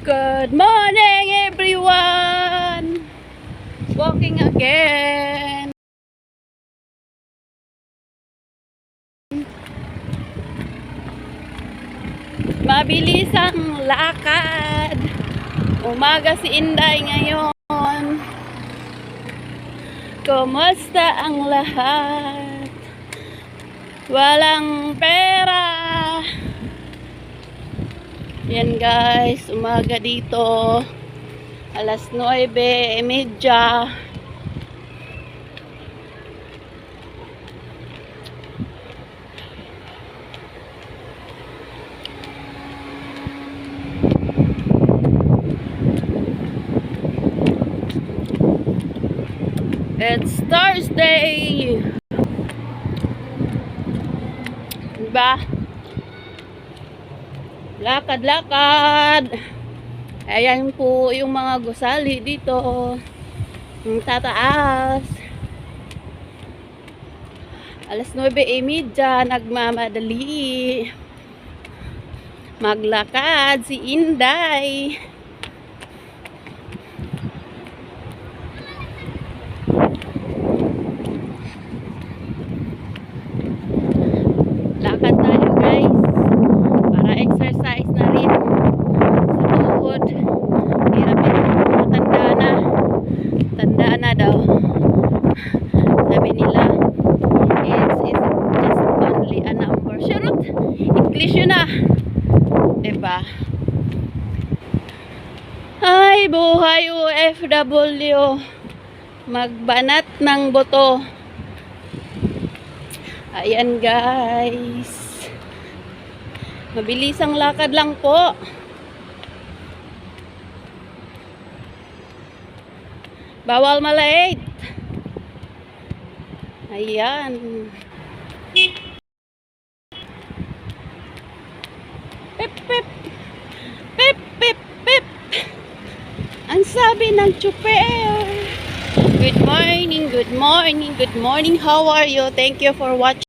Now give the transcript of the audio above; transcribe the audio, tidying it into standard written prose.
Good morning, everyone! Walking again. Mabilis ang lakad. Umaga si Inday ngayon. Kumusta ang lahat? Walang pera. Yan guys, umaga dito. Alas 9:30. It's Thursday. Diba? Lakad-lakad. Ayan po yung mga gusali dito. Yung tataas. Alas 9:30, nagmamadali. Maglakad si Inday. Lakad tayo guys. Para exercise na rin sa tuhod. Hirap ito. Matanda na. Tanda na daw. Sabi nila, it's just only a number. Charot! English yun ah. Diba? Ay, buhay OFW. Magbanat ng boto. Ayan guys. Mabilis ang lakad lang po. Bawal malate. Ayan. Pip pip. Pip pip pip. Ang sabi ng chuper. Good morning, good morning, good morning. How are you? Thank you for watching.